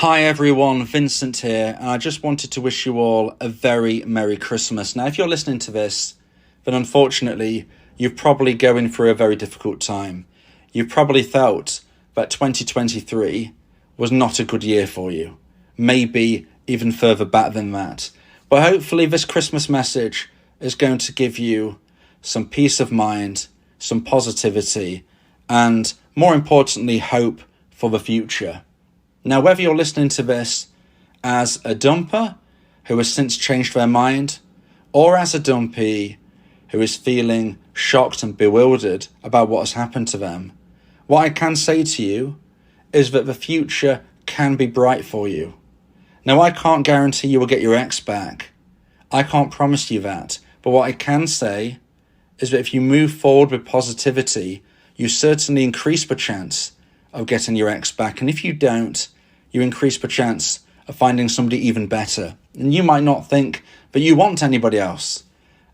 Hi everyone, Vincent here, and I just wanted to wish you all a very Merry Christmas. Now, if you're listening to this, then unfortunately, you're probably going through a very difficult time. You probably felt that 2023 was not a good year for you, maybe even further back than that. But hopefully this Christmas message is going to give you some peace of mind, some positivity, and more importantly, hope for the future. Now, whether you're listening to this as a dumper who has since changed their mind, or as a dumpee who is feeling shocked and bewildered about what has happened to them, what I can say to you is that the future can be bright for you. Now, I can't guarantee you will get your ex back. I can't promise you that. But what I can say is that if you move forward with positivity, you certainly increase the chance of getting your ex back. And if you don't, you increase the chance of finding somebody even better. And you might not think that you want anybody else.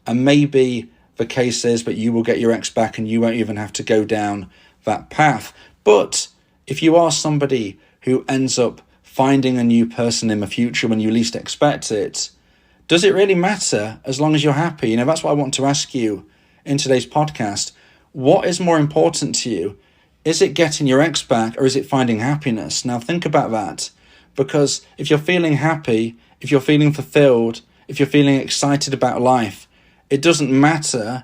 And maybe the case is that you will get your ex back and you won't even have to go down that path. But if you are somebody who ends up finding a new person in the future when you least expect it, does it really matter as long as you're happy? You know, that's what I want to ask you in today's podcast. What is more important to you? Is it getting your ex back or is it finding happiness? Now think about that, because if you're feeling happy, if you're feeling fulfilled, if you're feeling excited about life, it doesn't matter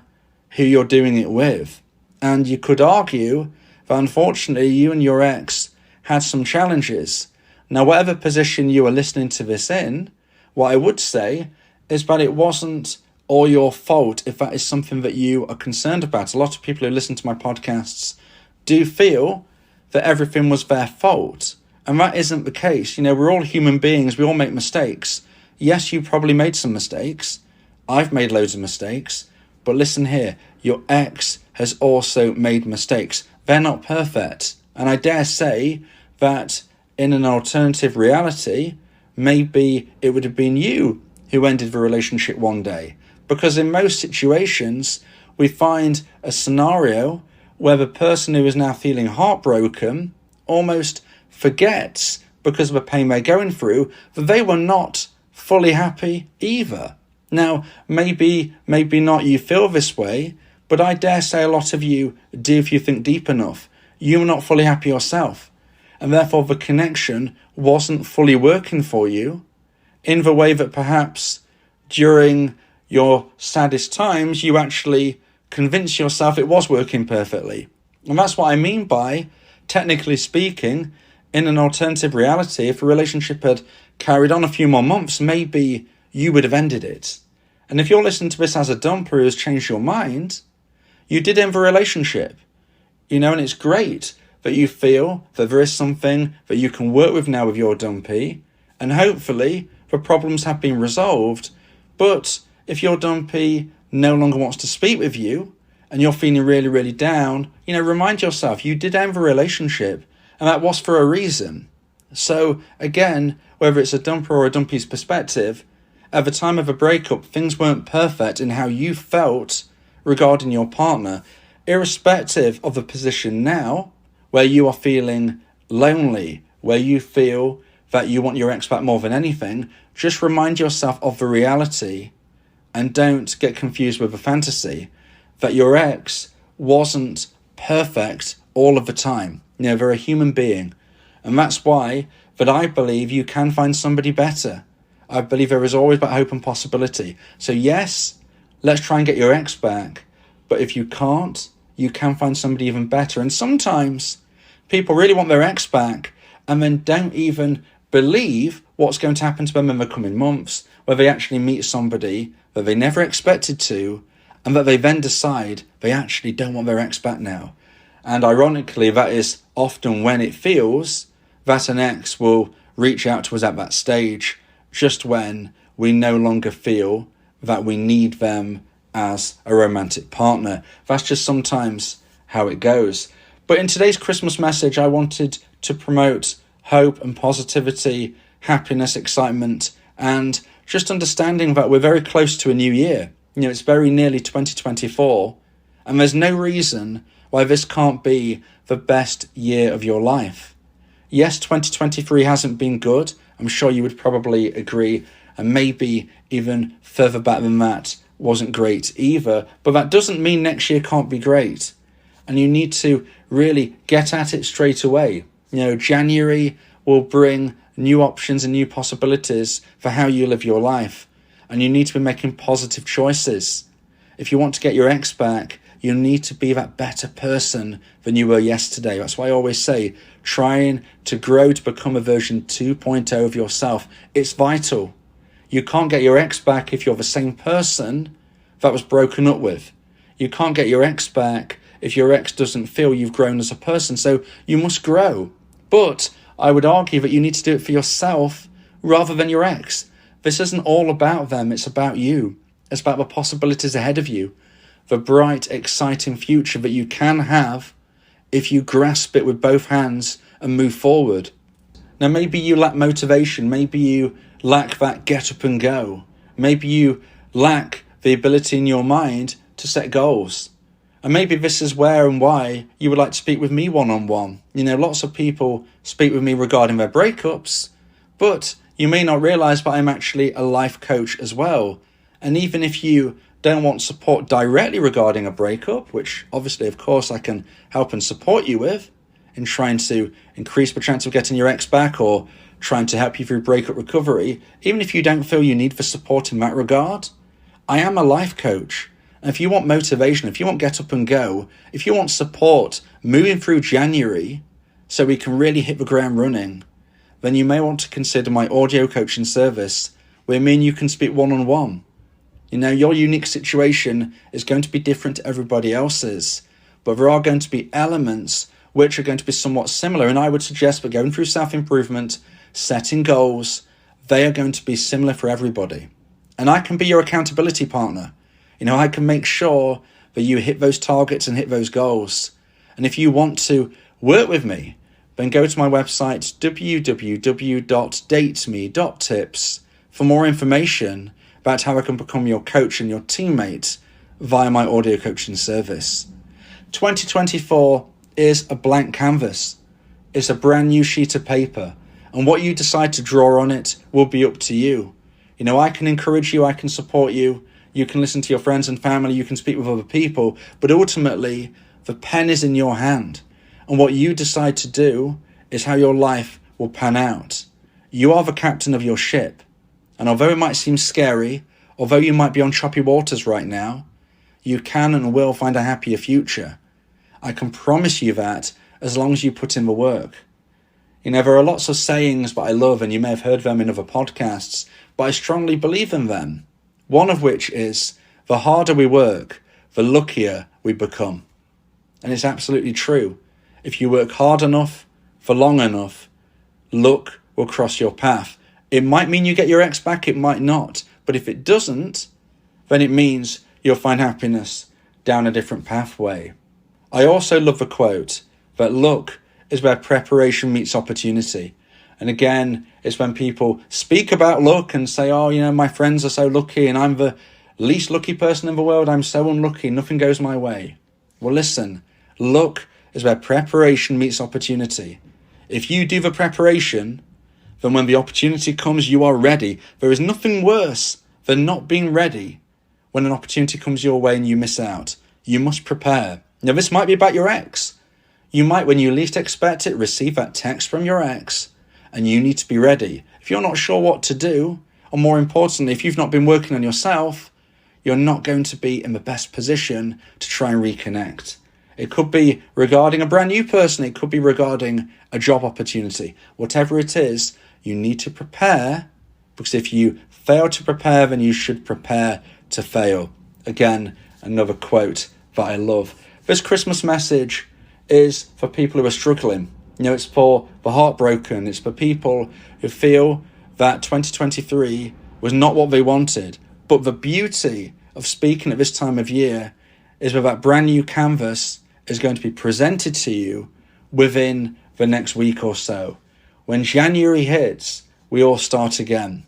who you're doing it with. And you could argue that unfortunately you and your ex had some challenges. Now, whatever position you are listening to this in, what I would say is that it wasn't all your fault if that is something that you are concerned about. A lot of people who listen to my podcasts do feel that everything was their fault. And that isn't the case. You know, we're all human beings. We all make mistakes. Yes, you probably made some mistakes. I've made loads of mistakes. But listen here, your ex has also made mistakes. They're not perfect. And I dare say that in an alternative reality, maybe it would have been you who ended the relationship one day. Because in most situations, we find a scenario where the person who is now feeling heartbroken almost forgets, because of the pain they're going through, that they were not fully happy either. Now, maybe not you feel this way, but I dare say a lot of you do if you think deep enough. You're not fully happy yourself, and therefore the connection wasn't fully working for you in the way that perhaps during your saddest times you actually convince yourself it was working perfectly. And that's what I mean by, technically speaking, in an alternative reality, if a relationship had carried on a few more months, maybe you would have ended it. And if you're listening to this as a dumper who has changed your mind, you did end the relationship. You know, and it's great that you feel that there is something that you can work with now with your dumpee, and hopefully the problems have been resolved. But if your dumpee no longer wants to speak with you and you're feeling really, really down, you know, remind yourself you did end the relationship and that was for a reason. So again, whether it's a dumper or a dumpee's perspective, at the time of a breakup, things weren't perfect in how you felt regarding your partner. Irrespective of the position now, where you are feeling lonely, where you feel that you want your ex back more than anything, just remind yourself of the reality. And don't get confused with a fantasy that your ex wasn't perfect all of the time. You know, they're a human being. And that's why that I believe you can find somebody better. I believe there is always that hope and possibility. So yes, let's try and get your ex back. But if you can't, you can find somebody even better. And sometimes people really want their ex back and then don't even believe what's going to happen to them in the coming months, where they actually meet somebody that they never expected to, and that they then decide they actually don't want their ex back now. And ironically, that is often when it feels that an ex will reach out to us at that stage, just when we no longer feel that we need them as a romantic partner. That's just sometimes how it goes. But in today's Christmas message, I wanted to promote hope and positivity, happiness, excitement, and just understanding that we're very close to a new year. You know, it's very nearly 2024, and there's no reason why this can't be the best year of your life. Yes, 2023 hasn't been good. I'm sure you would probably agree. And maybe even further back than that wasn't great either. But that doesn't mean next year can't be great. And you need to really get at it straight away. January will bring new options and new possibilities for how you live your life. And you need to be making positive choices. If you want to get your ex back, you need to be that better person than you were yesterday. That's why I always say, trying to grow to become a version 2.0 of yourself. It's vital. You can't get your ex back if you're the same person that was broken up with. You can't get your ex back if your ex doesn't feel you've grown as a person. So you must grow. But I would argue that you need to do it for yourself rather than your ex. This isn't all about them. It's about you. It's about the possibilities ahead of you. The bright, exciting future that you can have if you grasp it with both hands and move forward. Now, maybe you lack motivation. Maybe you lack that get up and go. Maybe you lack the ability in your mind to set goals. And maybe this is where and why you would like to speak with me one-on-one. Lots of people speak with me regarding their breakups, but you may not realize that I'm actually a life coach as well. And even if you don't want support directly regarding a breakup, which obviously, of course, I can help and support you with in trying to increase the chance of getting your ex back or trying to help you through breakup recovery, even if you don't feel you need the support in that regard, I am a life coach. And if you want motivation, if you want get up and go, if you want support moving through January so we can really hit the ground running, then you may want to consider my audio coaching service where me and you can speak one-on-one. Your unique situation is going to be different to everybody else's, but there are going to be elements which are going to be somewhat similar. And I would suggest that going through self-improvement, setting goals, they are going to be similar for everybody. And I can be your accountability partner. I can make sure that you hit those targets and hit those goals. And if you want to work with me, then go to my website, www.dateme.tips, for more information about how I can become your coach and your teammate via my audio coaching service. 2024 is a blank canvas. It's a brand new sheet of paper. And what you decide to draw on it will be up to you. I can encourage you, I can support you. You can listen to your friends and family, you can speak with other people, but ultimately, the pen is in your hand. And what you decide to do is how your life will pan out. You are the captain of your ship. And although it might seem scary, although you might be on choppy waters right now, you can and will find a happier future. I can promise you that as long as you put in the work. There are lots of sayings that I love, and you may have heard them in other podcasts, but I strongly believe in them. One of which is, the harder we work, the luckier we become. And it's absolutely true. If you work hard enough, for long enough, luck will cross your path. It might mean you get your ex back, it might not. But if it doesn't, then it means you'll find happiness down a different pathway. I also love the quote that luck is where preparation meets opportunity. And again, it's when people speak about luck and say, my friends are so lucky and I'm the least lucky person in the world. I'm so unlucky. Nothing goes my way. Well, listen, luck is where preparation meets opportunity. If you do the preparation, then when the opportunity comes, you are ready. There is nothing worse than not being ready when an opportunity comes your way and you miss out. You must prepare. Now, this might be about your ex. You might, when you least expect it, receive that text from your ex, and you need to be ready. If you're not sure what to do, or more importantly, if you've not been working on yourself, you're not going to be in the best position to try and reconnect. It could be regarding a brand new person. It could be regarding a job opportunity. Whatever it is, you need to prepare, because if you fail to prepare, then you should prepare to fail. Again, another quote that I love. This Christmas message is for people who are struggling. It's for the heartbroken. It's for people who feel that 2023 was not what they wanted. But the beauty of speaking at this time of year is that brand new canvas is going to be presented to you within the next week or so. When January hits, we all start again.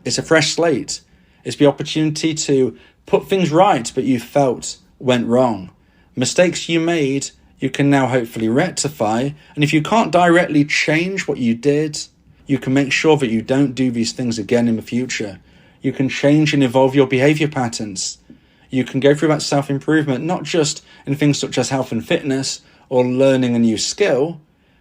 It's a fresh slate. It's the opportunity to put things right, but you felt went wrong. Mistakes you made, you can now hopefully rectify. And if you can't directly change what you did, you can make sure that you don't do these things again in the future. You can change and evolve your behavior patterns. You can go through that self-improvement, not just in things such as health and fitness or learning a new skill,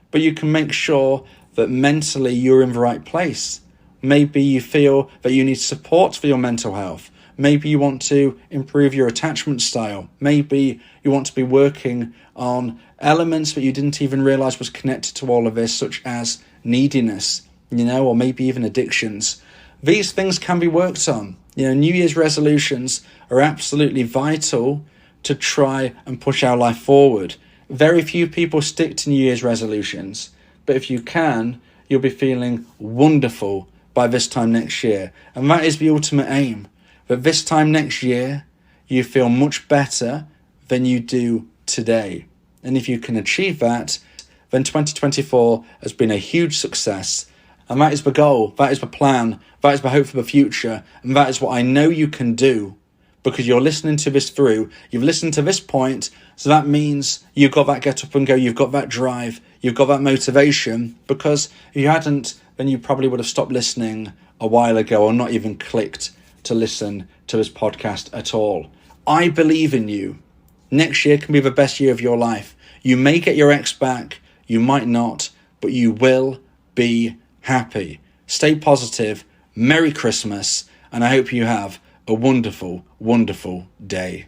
but you can make sure that mentally you're in the right place. Maybe you feel that you need support for your mental health. Maybe you want to improve your attachment style. Maybe you want to be working on elements that you didn't even realize was connected to all of this, such as neediness, or maybe even addictions. These things can be worked on. New Year's resolutions are absolutely vital to try and push our life forward. Very few people stick to New Year's resolutions, but if you can, you'll be feeling wonderful by this time next year. And that is the ultimate aim, that this time next year, you feel much better than you do today. And if you can achieve that, then 2024 has been a huge success. And that is the goal, that is the plan, that is the hope for the future, and that is what I know you can do because you're listening to this through. You've listened to this point, so that means you've got that get up and go, you've got that drive, you've got that motivation, because if you hadn't, then you probably would have stopped listening a while ago or not even clicked to listen to this podcast at all. I believe in you. Next year can be the best year of your life. You may get your ex back, you might not, but you will be happy. Stay positive. Merry Christmas, and I hope you have a wonderful, wonderful day.